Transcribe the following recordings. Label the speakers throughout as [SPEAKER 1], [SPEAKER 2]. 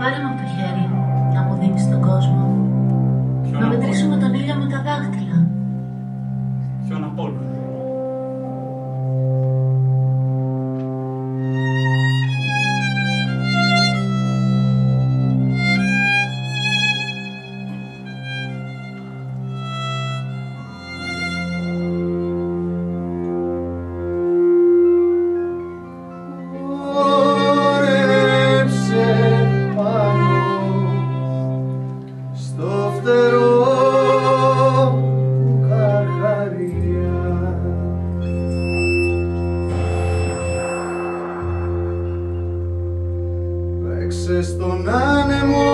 [SPEAKER 1] Πάρε με από το χέρι, να μου δείξεις τον κόσμο. Να μετρήσουμε τον ήλιο με τα δάχτυλα.
[SPEAKER 2] Ποιον απ' όλους?
[SPEAKER 3] Στον άνεμο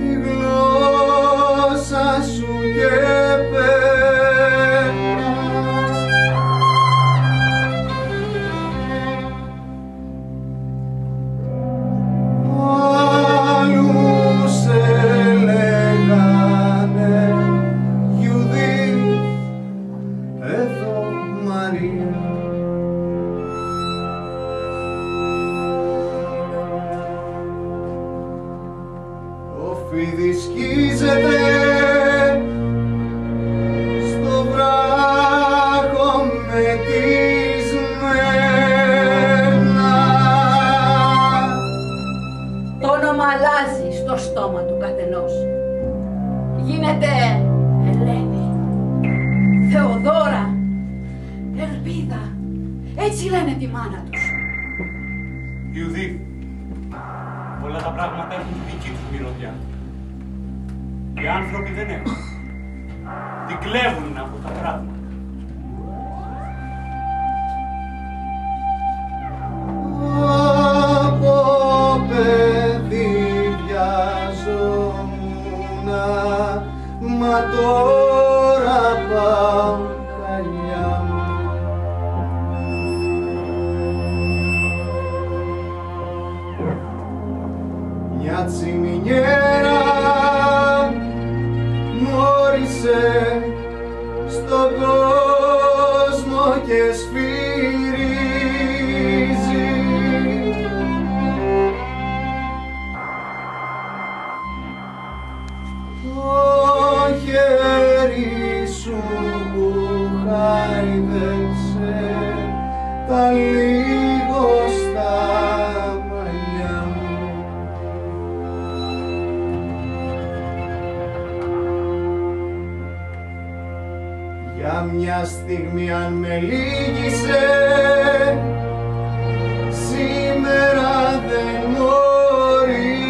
[SPEAKER 3] η γλώσσα σου άλλους έλεγανε Γιουδί, εδώ Μαρία. Φίδι σκίζεται στο βράχο μετισμένα.
[SPEAKER 4] Το όνομα αλλάζει στο στόμα του καθενός. Γίνεται Ελένη, Θεοδώρα, Ελπίδα. Έτσι λένε τη μάνα τους.
[SPEAKER 2] Ιουδί, όλα τα πράγματα έχουν τη δική τους μυρωδιά. Οι άνθρωποι δεν έχουν. Την κλέβουν από τα πράγματα.
[SPEAKER 3] Από παιδί βιαζόμουνα, μα τώρα πάω καλιά μου. Μια τσιμινιέρα στον κόσμο και σφυρίζει. Το χέρι σου που χάιδεψε τα λίγο στα μαλλιά μου. Για μια στιγμή αν με λύγησε, σήμερα δεν μορίζει.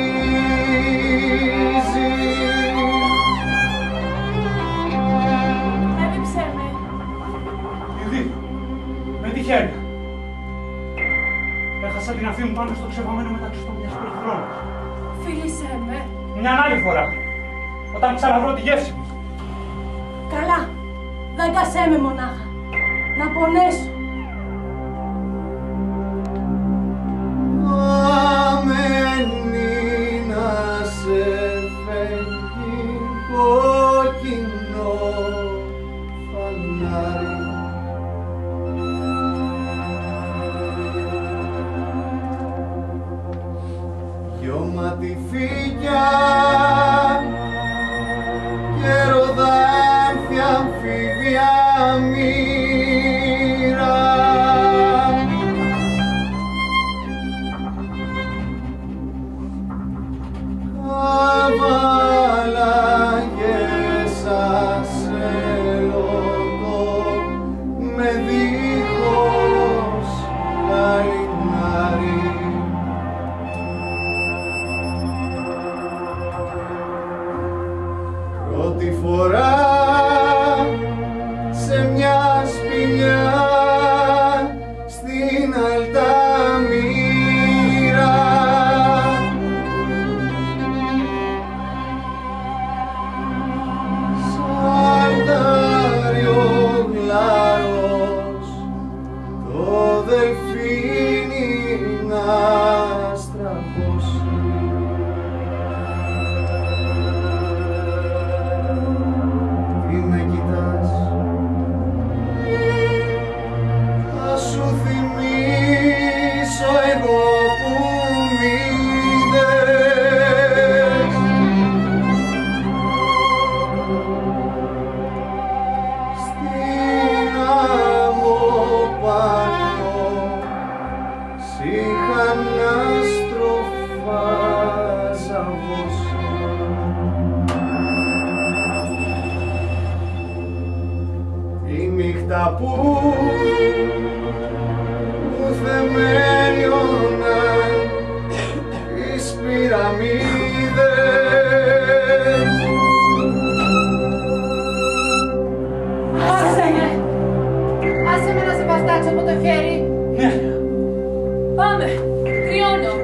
[SPEAKER 1] Έλειψέ με.
[SPEAKER 2] Ιουδί, με τη χέρια. Έχασα την αφή μου πάνω στο ξεβαμένο μεταξύ των μιας πολυθρόνας.
[SPEAKER 1] Φίλησέ με.
[SPEAKER 2] Μια άλλη φορά, όταν ξαναβρω τη γεύση μου.
[SPEAKER 1] Καλά. Δαγκασέ με μονάχα. Να πονέσω.
[SPEAKER 3] Αμένη να σε φεύγει κόκκινο φανάρι. Γιώματι φύκια και ροδάνθια αμφίβια μοίρα. Καβάλαγες ασέλωτο με δίχως καλινάρι. Πρώτη φορά σε μια σπηλιά στην Αλταμύρα. Σαλτάρι ο γλάρος, το δελφίνι να στραβώσει. Τι με κοιτάς, θα σου θυμίσω εγώ ψυχανάστροφα ζαβός. Τη νύχτα που θεμέλιωναν τις πυραμίδες.
[SPEAKER 4] Άσε με να σε βαστάξω από το χέρι.
[SPEAKER 2] Ναι.
[SPEAKER 4] Πάμε, κρυώνω.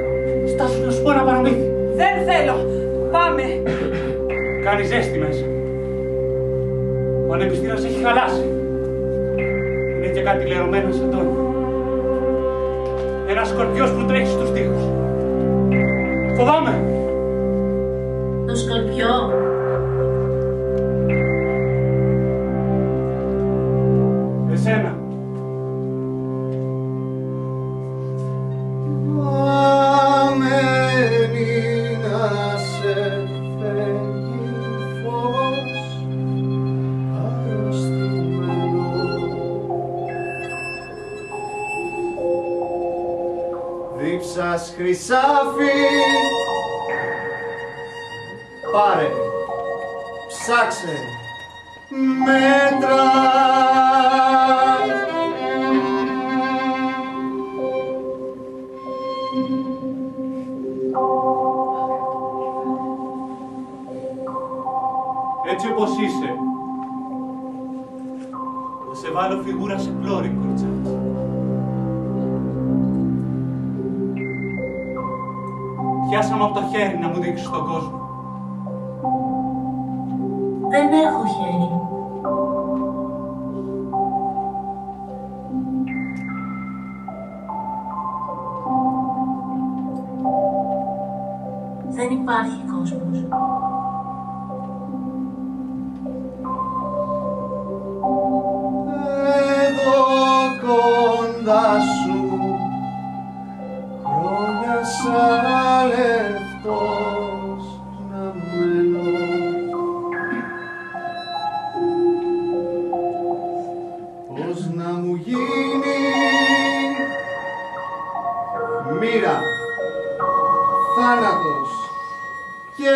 [SPEAKER 2] Στάσου να σου πω ένα παραμύθι.
[SPEAKER 4] Δεν θέλω, πάμε.
[SPEAKER 2] Κάνει ζέστη μέσα. Ο ανεμιστήρας έχει χαλάσει. Είναι και κάτι λερωμένο σαν τον. Ένας σκορπιός που τρέχει στους τοίχους. Φοβάμαι.
[SPEAKER 1] Το σκορπιό.
[SPEAKER 2] Εσένα.
[SPEAKER 3] Αμένη να σε φεύγει φως αρρωστημένο. Δίψας χρυσάφι, πάρε, ψάξε, μέτρα.
[SPEAKER 2] Έτσι όπως είσαι, θα σε βάλω φιγούρα σε πλώρη, κοριτσάκι. Πιάσαμε από το χέρι να μου δείξεις τον κόσμο.
[SPEAKER 1] Δεν έχω χέρι. Δεν υπάρχει κόσμος.
[SPEAKER 3] Εδώ κοντά σου χρόνια σαν λεφτός να μένω. Πώς να μου γίνει μοίρα, θάνατος και